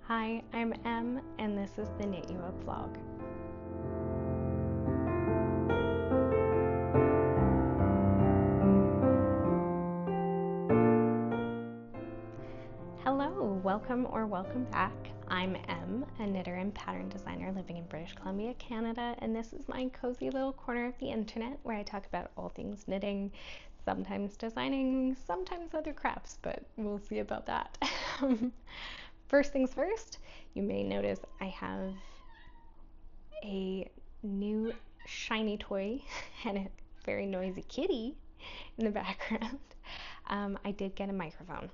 Hi, I'm Em, and this is the Knit You Up vlog. Hello, welcome or welcome back. I'm Em, a knitter and pattern designer living in British Columbia, Canada, and this is my cozy little corner of the internet where I talk about all things knitting, sometimes designing, sometimes other crafts, but we'll see about that. First things first, you may notice I have a new shiny toy and a very noisy kitty in the background. I did get a microphone.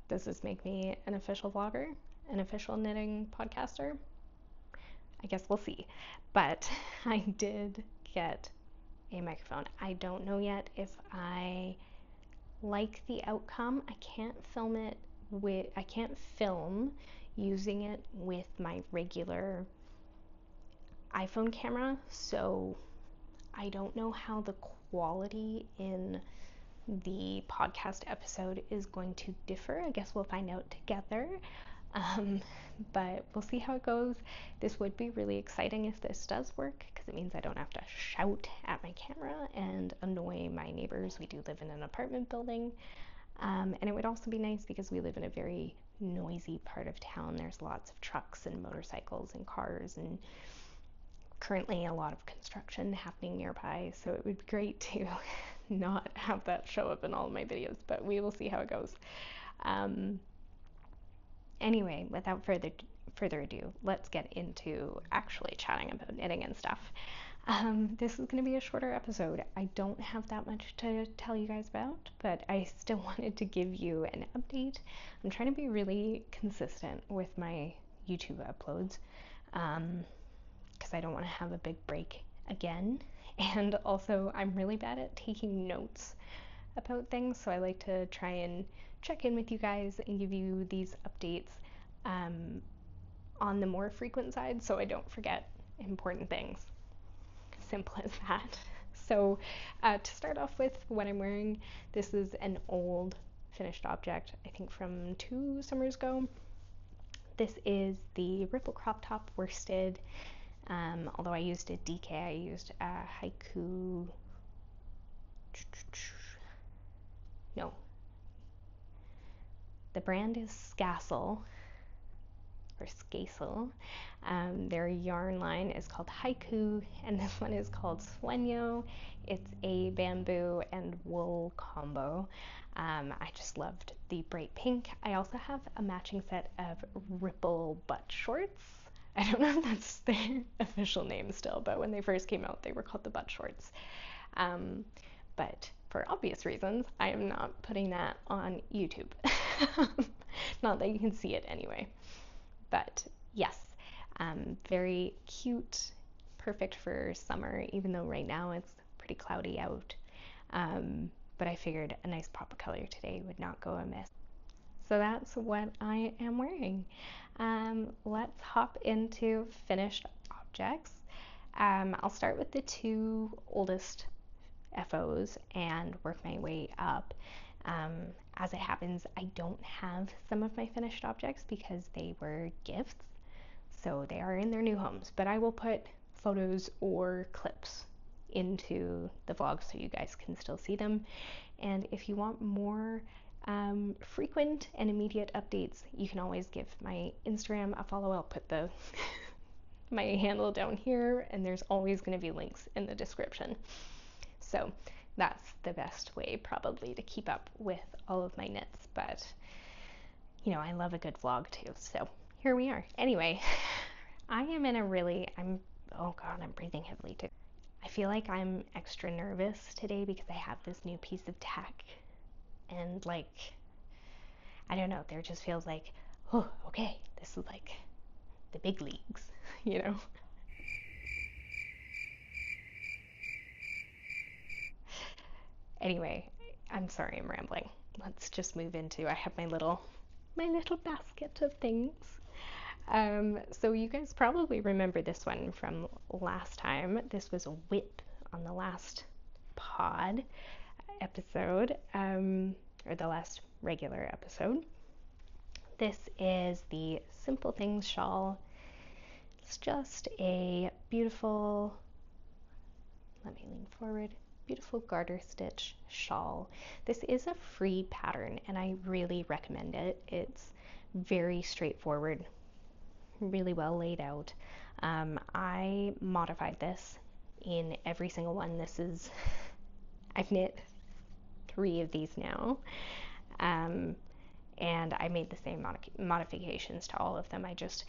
Does this make me an official vlogger, an official knitting podcaster? I guess we'll see. But I did get a microphone. I don't know yet if I like the outcome. I can't film using it with my regular iPhone camera, so I don't know how the quality in the podcast episode is going to differ. I guess we'll find out together. But we'll see how it goes. This would be really exciting if this does work, because it means I don't have to shout at my camera and annoy my neighbors. We do live in an apartment building. And it would also be nice because we live in a very noisy part of town. There's lots of trucks and motorcycles and cars, and currently a lot of construction happening nearby, so it would be great to not have that show up in all of my videos, but we will see how it goes. Anyway, without further ado, let's get into actually chatting about knitting and stuff. This is going to be a shorter episode. I don't have that much to tell you guys about, but I still wanted to give you an update. I'm trying to be really consistent with my YouTube uploads, because I don't want to have a big break again. And also, I'm really bad at taking notes about things, so I like to try and check in with you guys and give you these updates on the more frequent side so I don't forget important things. Simple as that. So to start off with, what I'm wearing, this is an old finished object, I think from 2 summers ago. This is the ripple crop top worsted. Although I used a DK, I used a haiku. No. The brand is Skassel or Skasel. Their yarn line is called Haiku, and this one is called Sueño. It's a bamboo and wool combo. I just loved the bright pink. I also have a matching set of ripple butt shorts. I don't know if that's their official name still, but when they first came out, they were called the butt shorts. But for obvious reasons, I am not putting that on YouTube. Not that you can see it anyway. But yes, very cute, perfect for summer, even though right now it's pretty cloudy out. But I figured a nice pop of color today would not go amiss. So that's what I am wearing. Let's hop into finished objects. I'll start with the 2 oldest FOs and work my way up. As it happens, I don't have some of my finished objects because they were gifts, so they are in their new homes, but I will put photos or clips into the vlog so you guys can still see them. And if you want more frequent and immediate updates, you can always give my Instagram a follow. I'll put the my handle down here, and there's always going to be links in the description. So that's the best way probably to keep up with all of my knits, but you know, I love a good vlog too, so here we are. Anyway, I am in a really, oh god, I'm breathing heavily too. I feel like I'm extra nervous today because I have this new piece of tech, and like, I don't know, there just feels like, oh, okay, this is like the big leagues, you know? Anyway, I'm sorry I'm rambling. Let's just move into, I have my little basket of things. So you guys probably remember this one from last time. This was a whip on the last pod episode, or the last regular episode. This is the Simple Things shawl. It's just a beautiful, let me lean forward, beautiful garter stitch shawl. This is a free pattern and I really recommend it. It's very straightforward, really well laid out. I modified this in every single one. I've knit 3 of these now. And I made the same modifications to all of them. I just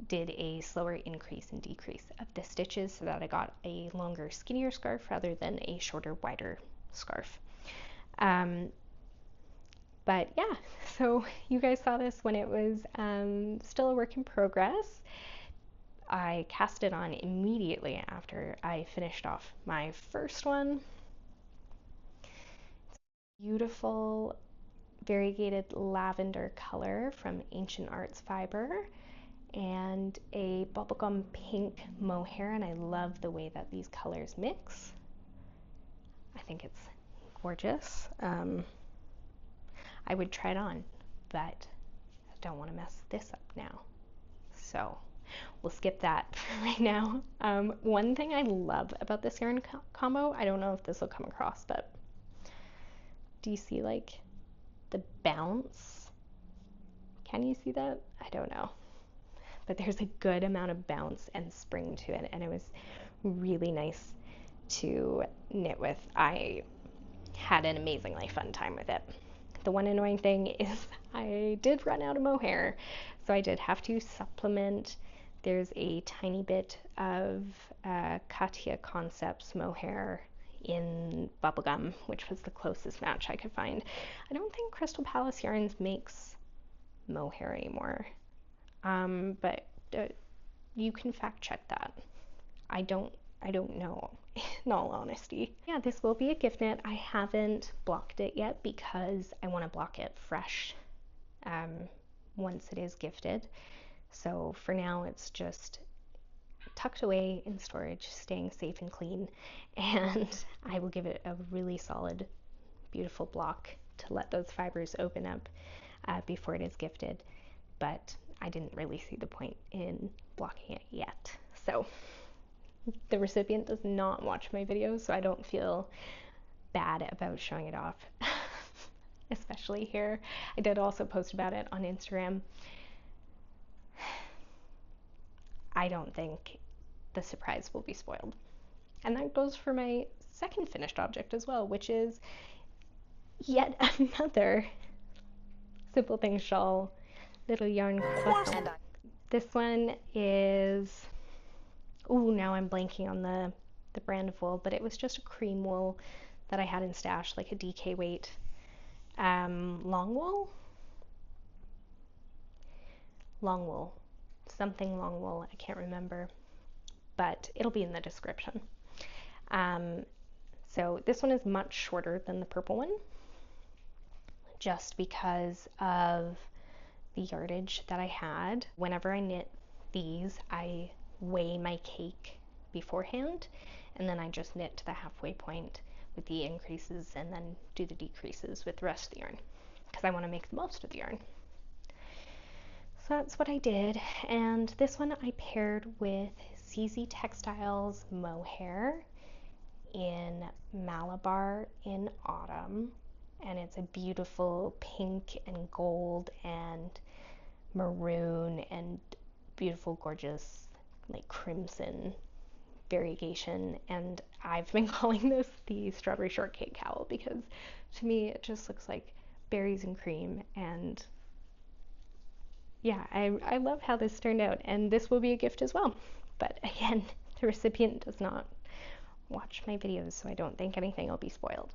did a slower increase and decrease of the stitches so that I got a longer, skinnier scarf rather than a shorter, wider scarf. But yeah, so you guys saw this when it was still a work in progress. I cast it on immediately after I finished off my first one. Beautiful variegated lavender color from Ancient Arts Fiber and a bubblegum pink mohair, and I love the way that these colors mix. I think it's gorgeous. I would try it on, but I don't want to mess this up now. So we'll skip that for right now. One thing I love about this yarn combo, I don't know if this will come across, but do you see like the bounce? Can you see that? I don't know. But there's a good amount of bounce and spring to it, and it was really nice to knit with. I had an amazingly fun time with it. The one annoying thing is I did run out of mohair, so I did have to supplement. There's a tiny bit of Katya Concepts mohair in bubblegum, which was the closest match I could find. I don't think Crystal Palace Yarns makes mohair anymore, but you can fact check that. I don't know, in all honesty. Yeah, this will be a gift knit. I haven't blocked it yet because I want to block it fresh once it is gifted. So for now, it's just tucked away in storage, staying safe and clean, and I will give it a really solid, beautiful block to let those fibers open up before it is gifted. But I didn't really see the point in blocking it yet. So the recipient does not watch my videos, so I don't feel bad about showing it off, especially here. I did also post about it on Instagram. I don't think the surprise will be spoiled. And that goes for my second finished object as well, which is yet another Simple Things shawl, little yarn croissant. This one is, ooh, now I'm blanking on the brand of wool, but it was just a cream wool that I had in stash, like a DK weight long wool, something long wool, I can't remember, but it'll be in the description. So this one is much shorter than the purple one, just because of the yardage that I had. Whenever I knit these, I weigh my cake beforehand, and then I just knit to the halfway point with the increases and then do the decreases with the rest of the yarn, because I want to make the most of the yarn. So that's what I did, and this one I paired with CZ Textiles mohair in Malabar in Autumn, and it's a beautiful pink and gold and maroon and beautiful, gorgeous, like crimson variegation. And I've been calling this the strawberry shortcake cowl because to me it just looks like berries and cream. And yeah, I love how this turned out, and this will be a gift as well. But again, the recipient does not watch my videos, so I don't think anything will be spoiled.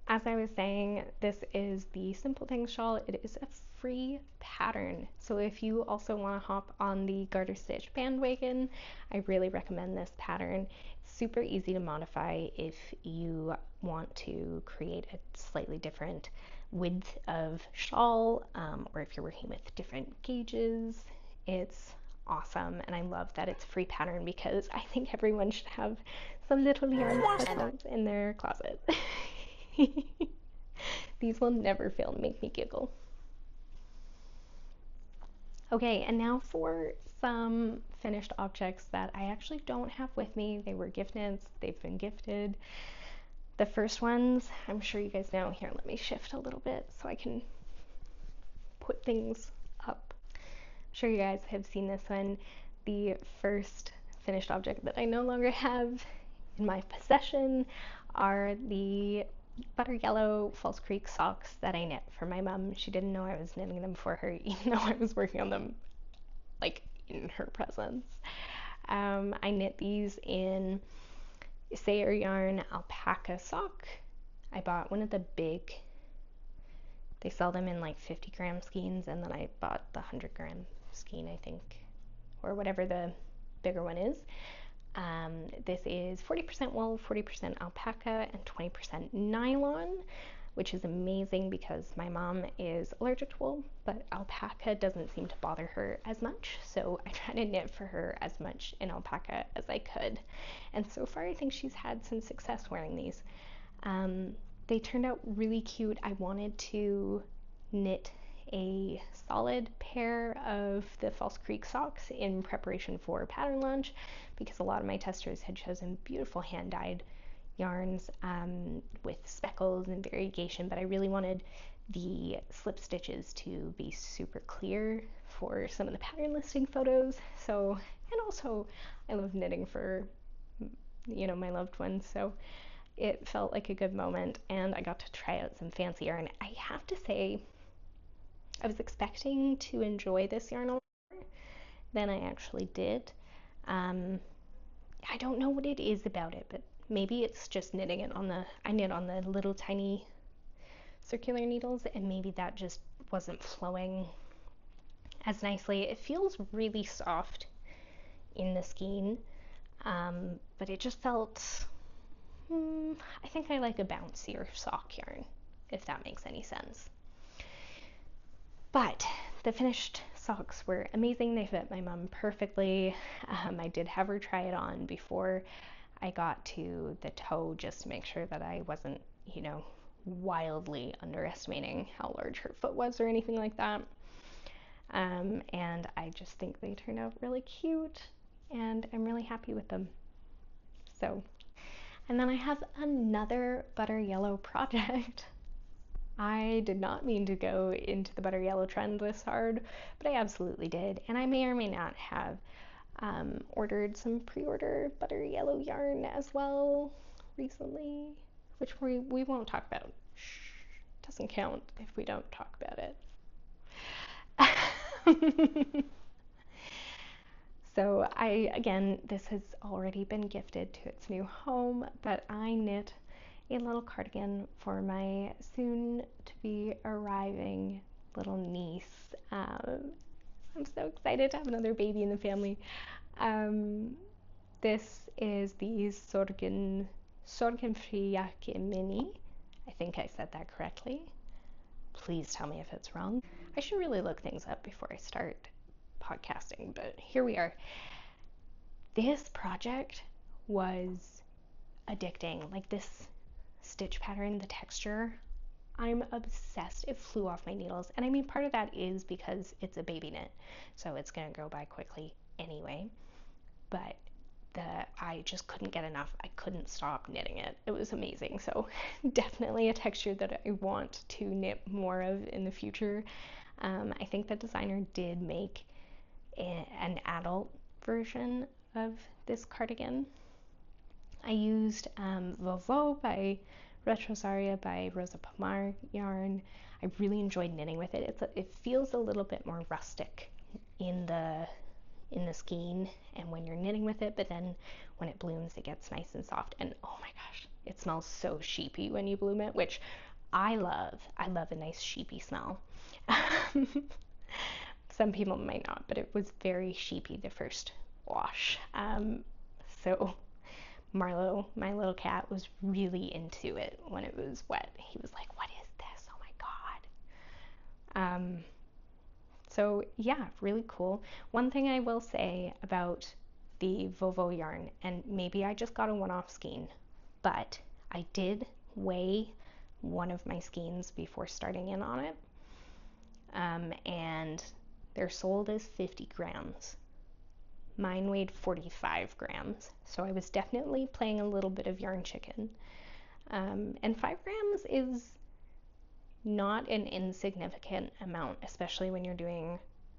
As I was saying, this is the Simple Things shawl. It is a free pattern, so if you also want to hop on the garter stitch bandwagon, I really recommend this pattern. It's super easy to modify if you want to create a slightly different width of shawl, or if you're working with different gauges. It's awesome, and I love that it's a free pattern because I think everyone should have some little yarn croissants in their closet. These will never fail to make me giggle. Okay, and now for some finished objects that I actually don't have with me. They were gift knits, they've been gifted. The first ones, I'm sure you guys know. Here, let me shift a little bit so I can put things up. I'm sure you guys have seen this one. The first finished object that I no longer have in my possession are the butter yellow False Creek socks that I knit for my mom. She didn't know I was knitting them for her, even though I was working on them like in her presence. I knit these in Sayer yarn alpaca sock. I bought one of the big, they sell them in like 50-gram skeins, and then I bought the 100-gram skein, I think, or whatever the bigger one is. This is 40% wool, 40% alpaca, and 20% nylon, which is amazing because my mom is allergic to wool, but alpaca doesn't seem to bother her as much. So I try to knit for her as much in alpaca as I could. And so far, I think she's had some success wearing these. They turned out really cute. I wanted to knit a solid pair of the False Creek socks in preparation for pattern launch because a lot of my testers had chosen beautiful hand-dyed yarns with speckles and variegation, but I really wanted the slip stitches to be super clear for some of the pattern listing photos. So, and also I love knitting for, you know, my loved ones, so it felt like a good moment, and I got to try out some fancy yarn. I have to say, I was expecting to enjoy this yarn a lot more than I actually did. I don't know what it is about it, but maybe it's just knitting it on the, I knit on the little tiny circular needles, and maybe that just wasn't flowing as nicely. It feels really soft in the skein, but it just felt, I think I like a bouncier sock yarn, if that makes any sense. But the finished socks were amazing. They fit my mom perfectly. I did have her try it on before I got to the toe just to make sure that I wasn't, you know, wildly underestimating how large her foot was or anything like that. And I just think they turned out really cute, and I'm really happy with them. So, and then I have another butter yellow project. I did not mean to go into the butter yellow trend this hard, but I absolutely did. And I may or may not have ordered some pre-order butter yellow yarn as well recently, which we won't talk about. Shh, doesn't count if we don't talk about it. So again, this has already been gifted to its new home, but I knit a little cardigan for my soon to be arriving little niece. I'm so excited to have another baby in the family. This is the Soren Cardigan Mini. I think I said that correctly. Please tell me if it's wrong. I should really look things up before I start podcasting, but here we are. This project was addicting. Like this stitch pattern, the texture, I'm obsessed. It flew off my needles. And I mean, part of that is because it's a baby knit, so it's gonna go by quickly anyway. But I just couldn't get enough. I couldn't stop knitting it. It was amazing. So definitely a texture that I want to knit more of in the future. I think the designer did make an adult version of this cardigan. I used Vovo by Retrosaria by Rosa Pomar yarn. I really enjoyed knitting with it. It feels a little bit more rustic in the skein and when you're knitting with it, but then when it blooms it gets nice and soft, and oh my gosh, it smells so sheepy when you bloom it, which I love. I love a nice sheepy smell. Some people might not, but it was very sheepy the first wash. So Marlo, my little cat, was really into it when it was wet. He was like, "What is this? Oh my god." So yeah, really cool. One thing I will say about the Vovo yarn, and maybe I just got a one-off skein, but I did weigh one of my skeins before starting in on it. And They're sold as 50 grams. Mine weighed 45 grams, so I was definitely playing a little bit of yarn chicken. And 5 grams is not an insignificant amount, especially when you're doing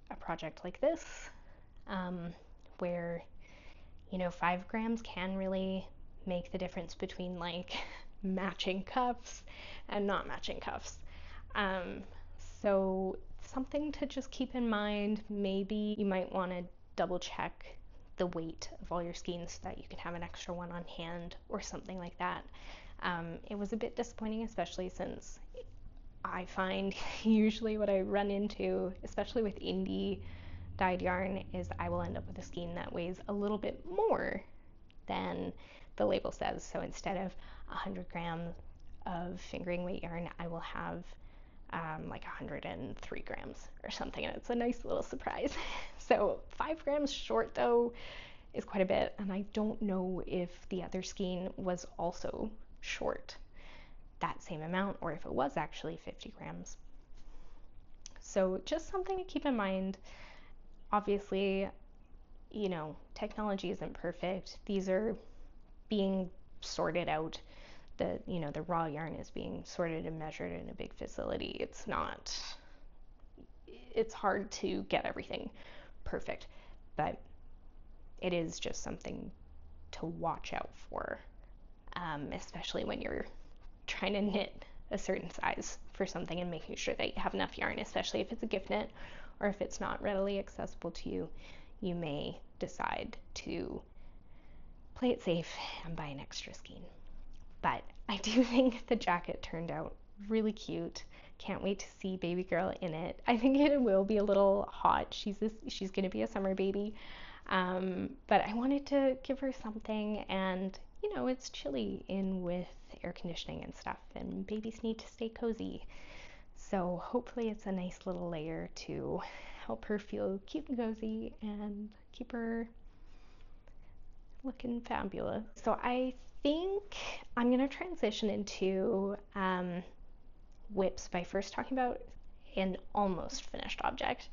a project like this, where, 5 grams can really make the difference between like matching cuffs and not matching cuffs. So something to just keep in mind. Maybe you might want to double check the weight of all your skeins so that you can have an extra one on hand or something like that. It was a bit disappointing, especially since I find usually what I run into, especially with indie dyed yarn, is I will end up with a skein that weighs a little bit more than the label says. So instead of 100 grams of fingering weight yarn, I will have like 103 grams or something, and it's a nice little surprise. So 5 grams short though is quite a bit, and I don't know if the other skein was also short that same amount or if it was actually 50 grams. So just something to keep in mind. Obviously, technology isn't perfect. These are being sorted out. The raw yarn is being sorted and measured in a big facility. It's hard to get everything perfect, but it is just something to watch out for, especially when you're trying to knit a certain size for something and making sure that you have enough yarn, especially if it's a gift knit or if it's not readily accessible to you. You may decide to play it safe and buy an extra skein. But I do think the jacket turned out really cute. Can't wait to see baby girl in it. I think it will be a little hot. She's going to be a summer baby. But I wanted to give her something, and it's chilly in with air conditioning and stuff, and babies need to stay cozy. So hopefully it's a nice little layer to help her feel cute and cozy and keep her looking fabulous. So I think I'm going to transition into whips by first talking about an almost finished object.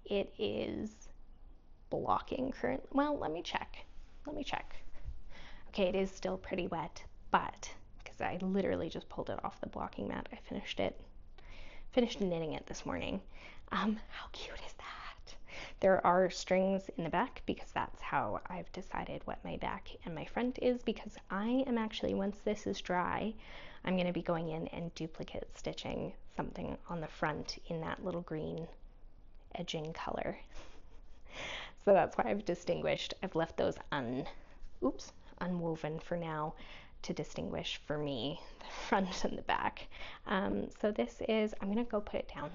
It is blocking currently. Well, let me check. Okay, it is still pretty wet, but because I literally just pulled it off the blocking mat, I finished knitting it this morning. How cute is that? There are strings in the back because that's how I've decided what my back and my front is, because I am actually, once this is dry, I'm going to be going in and duplicate stitching something on the front in that little green edging color. So that's why I've left those unwoven for now to distinguish for me the front and the back. So this is, I'm going to go put it down.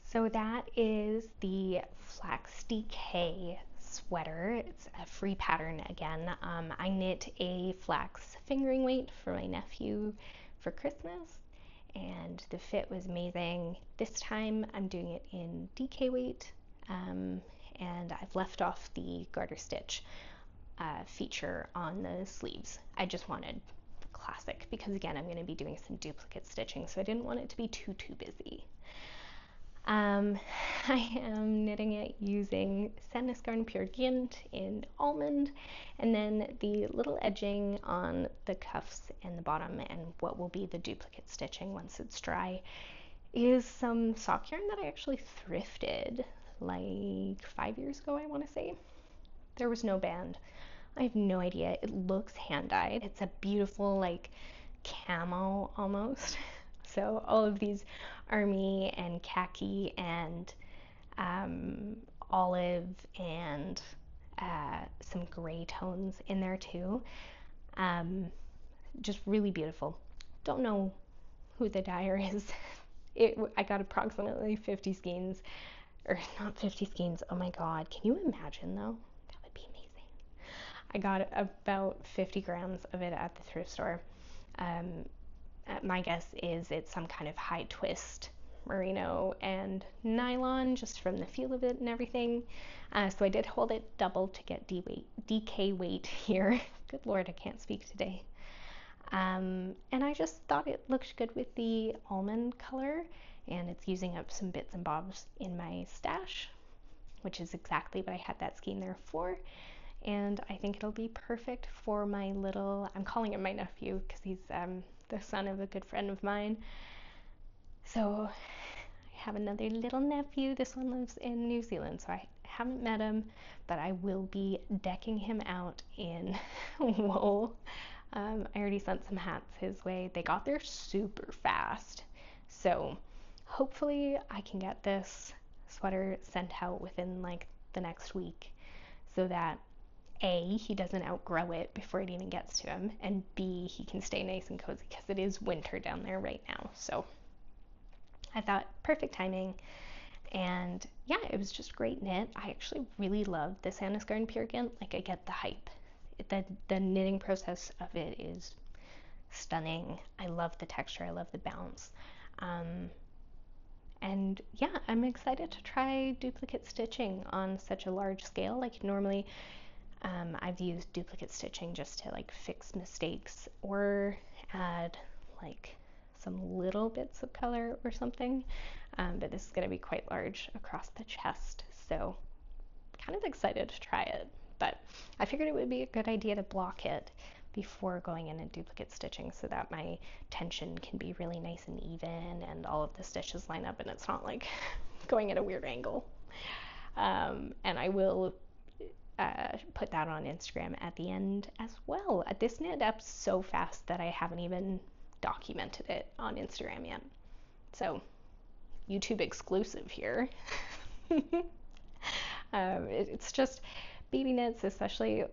So that is the Flax DK sweater. It's a free pattern again. I knit a flax fingering weight for my nephew for Christmas, and the fit was amazing. This time I'm doing it in DK weight, and I've left off the garter stitch feature on the sleeves. I just wanted the classic because, again, I'm going to be doing some duplicate stitching, so I didn't want it to be too busy. I am knitting it using Sadness Garden Pure Gint in almond, and then the little edging on the cuffs and the bottom, and what will be the duplicate stitching once it's dry, is some sock yarn that I actually thrifted like 5 years ago, I want to say. There was no band. I have no idea. It looks hand-dyed. It's a beautiful like camo almost. So all of these army and khaki and olive and some gray tones in there too. Just really beautiful. Don't know who the dyer is. I got approximately 50 skeins, or not 50 skeins. Oh my god, can you imagine though? That would be amazing. I got about 50 grams of it at the thrift store. My guess is it's some kind of high twist merino and nylon, just from the feel of it and everything. So I did hold it double to get DK weight here. Good lord, I can't speak today. And I just thought it looked good with the almond color, and it's using up some bits and bobs in my stash, which is exactly what I had that skein there for. And I think it'll be perfect for my little, I'm calling him my nephew because he's the son of a good friend of mine. So I have another little nephew. This one lives in New Zealand, so I haven't met him, but I will be decking him out in wool. I already sent some hats his way. They got there super fast. So hopefully I can get this sweater sent out within like the next week so that A, he doesn't outgrow it before it even gets to him, and B, he can stay nice and cozy because it is winter down there right now. So I thought perfect timing. And yeah, it was just great knit. I actually really love this Annis Garden Pure Gint. Like, I get the hype. The knitting process of it is stunning. I love the texture. I love the bounce. And yeah, I'm excited to try duplicate stitching on such a large scale. Like, normally I've used duplicate stitching just to like fix mistakes or add like some little bits of color or something, but this is going to be quite large across the chest, so kind of excited to try it. But I figured it would be a good idea to block it before going in and duplicate stitching so that my tension can be really nice and even and all of the stitches line up and it's not like going at a weird angle. And I will put that on Instagram at the end as well. This knit up so fast that I haven't even documented it on Instagram yet. So YouTube exclusive here. It's just baby knits, especially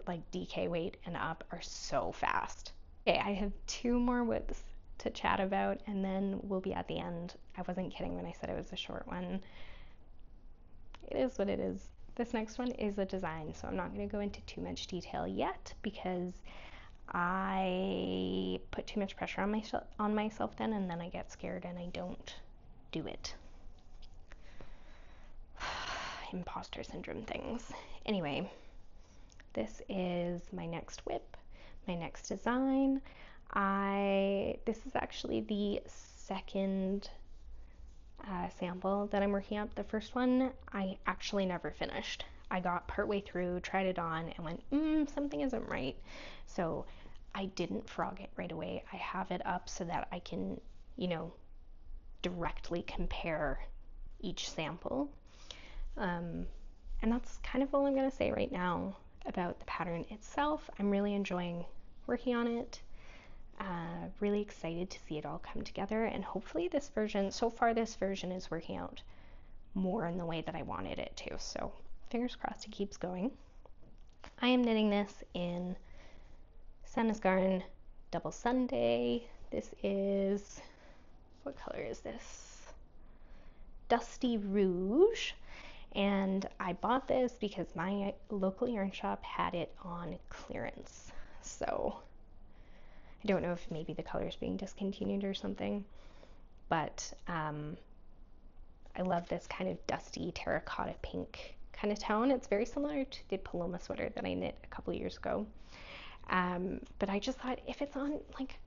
like DK weight and up, are so fast. Okay, I have 2 more widths to chat about and then we'll be at the end. I wasn't kidding when I said it was a short one. It is what it is. This next one is a design, so I'm not going to go into too much detail yet because I put too much pressure on myself then, and then I get scared and I don't do it. Imposter syndrome things. Anyway, this is my next whip, my next design. This is actually the second sample that I'm working up. The first one I actually never finished. I got partway through, tried it on, and went, something isn't right. So I didn't frog it right away. I have it up so that I can, directly compare each sample. And that's kind of all I'm going to say right now about the pattern itself. I'm really enjoying working on it. Really excited to see it all come together, and hopefully this version is working out more in the way that I wanted it to, so fingers crossed it keeps going. I am knitting this in Annis Garden Double Sunday. This is, what color is this? Dusty Rouge, and I bought this because my local yarn shop had it on clearance, so I don't know if maybe the color is being discontinued or something, but I love this kind of dusty terracotta pink kind of tone. It's very similar to the Paloma sweater that I knit a couple years ago. But I just thought if it's on like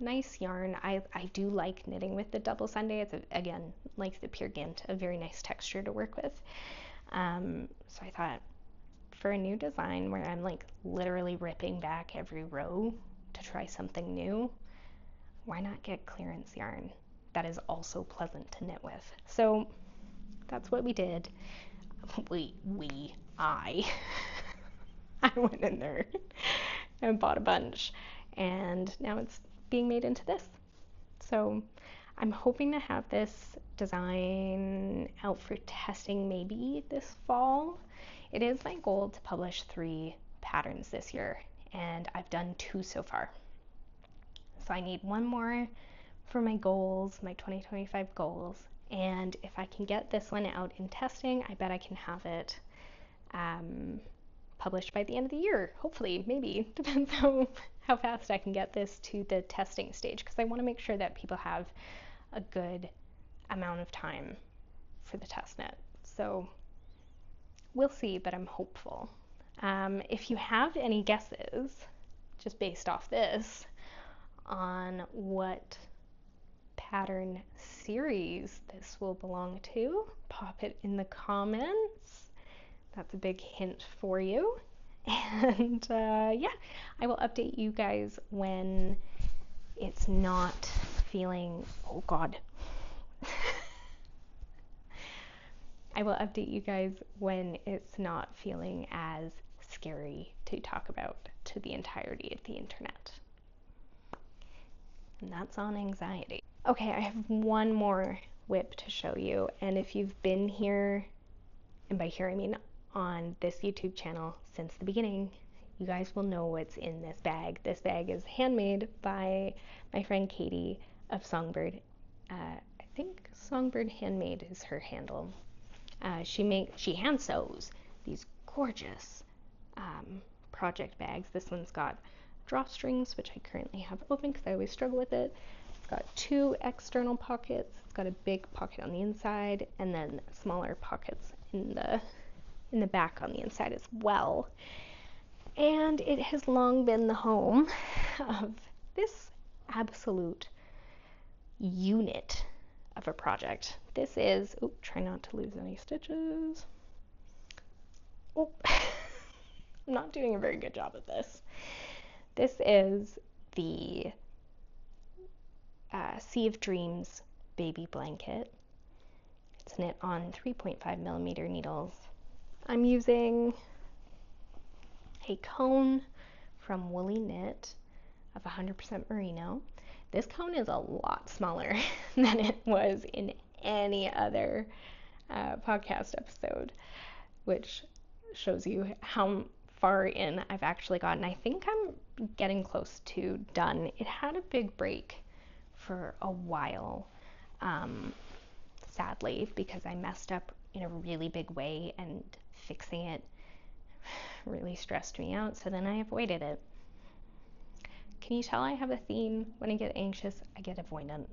nice yarn, I do like knitting with the Double Sunday. It's, again, like the Pure Gint, a very nice texture to work with. So I thought for a new design where I'm like literally ripping back every row to try something new, why not get clearance yarn that is also pleasant to knit with? So that's what we did. I went in there and bought a bunch, and now it's being made into this. So I'm hoping to have this design out for testing maybe this fall. It is my goal to publish 3 patterns this year, and I've done 2 so far. So I need 1 more for my goals, my 2025 goals, and if I can get this one out in testing, I bet I can have it published by the end of the year. Hopefully, maybe. Depends how fast I can get this to the testing stage, because I want to make sure that people have a good amount of time for the test knit. So we'll see, but I'm hopeful. If you have any guesses just based off this, on what pattern series this will belong to. Pop it in the comments. That's a big hint for you. And yeah, I will update you guys when it's not feeling, oh God. I will update you guys when it's not feeling as scary to talk about to the entirety of the internet. And that's on anxiety. Okay, I have one more whip to show you, and if you've been here, and by here I mean on this YouTube channel since the beginning, you guys will know what's in this bag. This bag is handmade by my friend Katie of Songbird. I think Songbird Handmade is her handle. She hand sews these gorgeous project bags. This one's got drawstrings, which I currently have open because I always struggle with it. It's got 2 external pockets. It's got a big pocket on the inside, and then smaller pockets in the back on the inside as well. And it has long been the home of this absolute unit of a project. This is, oh, try not to lose any stitches. Oh, I'm not doing a very good job of this. This is the Sea of Dreams baby blanket. It's knit on 3.5mm needles. I'm using a cone from Woolly Knit of 100% merino. This cone is a lot smaller than it was in any other podcast episode, which shows you how far in I've actually gotten. I think I'm getting close to done. It had a big break for a while, sadly, because I messed up in a really big way, and fixing it really stressed me out, so then I avoided it. Can you tell I have a theme? When I get anxious, I get avoidant.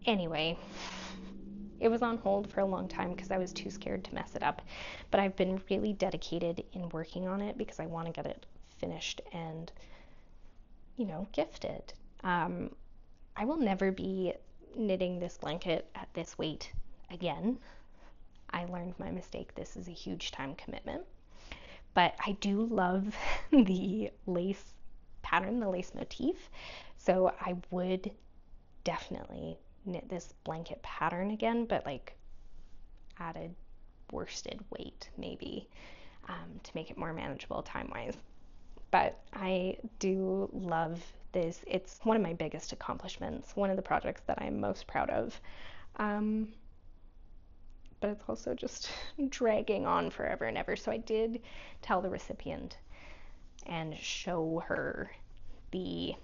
Anyway, it was on hold for a long time because I was too scared to mess it up, but I've been really dedicated in working on it because I want to get it finished and, you know, gifted. I will never be knitting this blanket at this weight again. I learned my mistake. This is a huge time commitment, but I do love the lace pattern, the lace motif, so I would definitely knit this blanket pattern again, but like at a worsted weight maybe, to make it more manageable time-wise. But I do love this. It's one of my biggest accomplishments, one of the projects that I'm most proud of, but it's also just dragging on forever and ever. So I did tell the recipient and show her the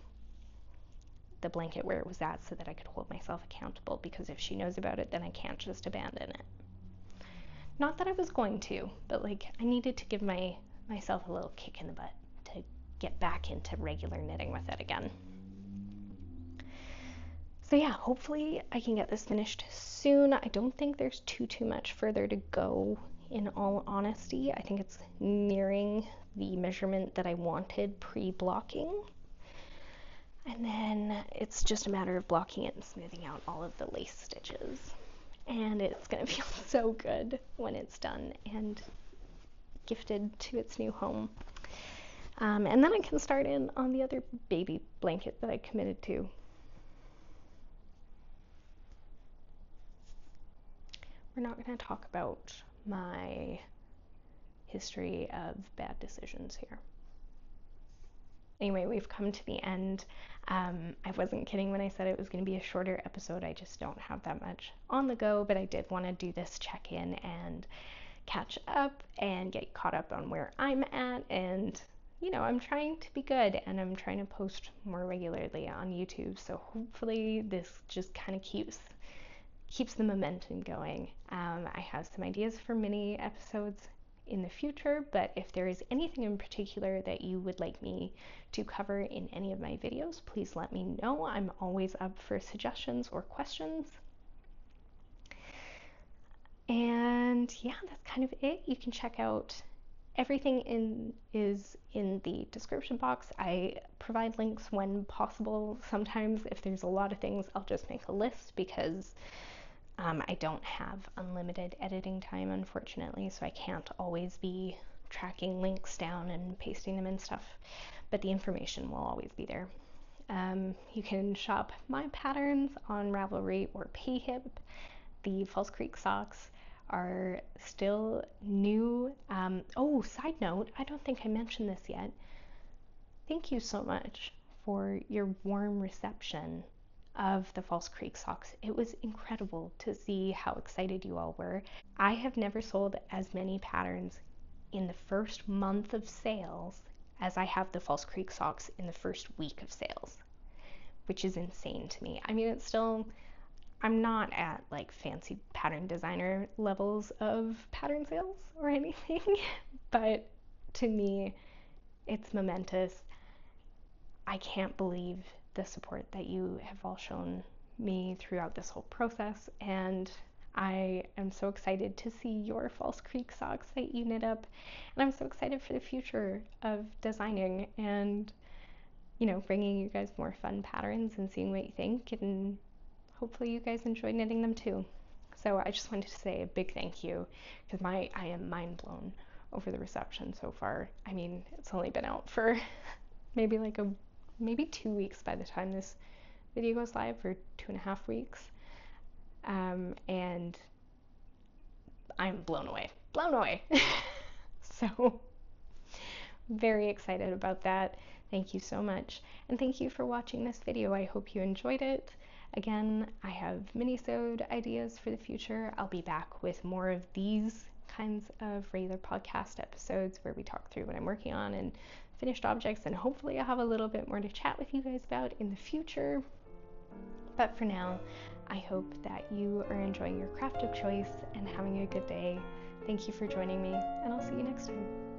blanket where it was at so that I could hold myself accountable, because if she knows about it, then I can't just abandon it. Not that I was going to, but like I needed to give myself a little kick in the butt to get back into regular knitting with it again. So yeah, hopefully I can get this finished soon. I don't think there's too much further to go, in all honesty. I think it's nearing the measurement that I wanted pre-blocking. And then it's just a matter of blocking it and smoothing out all of the lace stitches. And it's gonna feel so good when it's done and gifted to its new home. And then I can start in on the other baby blanket that I committed to. We're not gonna talk about my history of bad decisions here. Anyway, we've come to the end. I wasn't kidding when I said it was going to be a shorter episode. I just don't have that much on the go, but I did want to do this check-in and catch up and get caught up on where I'm at. And, you know, I'm trying to be good, and I'm trying to post more regularly on YouTube. So hopefully this just kind of keeps the momentum going. I have some ideas for mini episodes in the future, but if there is anything in particular that you would like me to cover in any of my videos, please let me know. I'm always up for suggestions or questions. And yeah, that's kind of it. You can check out everything is in the description box. I provide links when possible. Sometimes if there's a lot of things, I'll just make a list because I don't have unlimited editing time, unfortunately, so I can't always be tracking links down and pasting them and stuff, but the information will always be there. You can shop my patterns on Ravelry or Payhip. The False Creek socks are still new. Oh, side note, I don't think I mentioned this yet. Thank you so much for your warm reception of the False Creek socks. It was incredible to see how excited you all were. I have never sold as many patterns in the first month of sales as I have the False Creek socks in the first week of sales, which is insane to me. I mean, it's still, I'm not at like fancy pattern designer levels of pattern sales or anything, but to me, it's momentous. I can't believe the support that you have all shown me throughout this whole process, and I am so excited to see your False Creek socks that you knit up, and I'm so excited for the future of designing and, you know, bringing you guys more fun patterns and seeing what you think, and hopefully you guys enjoy knitting them too. So I just wanted to say a big thank you because I am mind blown over the reception so far. I mean, it's only been out for maybe 2 weeks by the time this video goes live, or 2.5 weeks. And I'm blown away. So very excited about that. Thank you so much. And thank you for watching this video. I hope you enjoyed it. Again, I have mini-sode ideas for the future. I'll be back with more of these kinds of regular podcast episodes where we talk through what I'm working on and finished objects, and hopefully I'll have a little bit more to chat with you guys about in the future. But for now, I hope that you are enjoying your craft of choice and having a good day. Thank you for joining me, and I'll see you next time.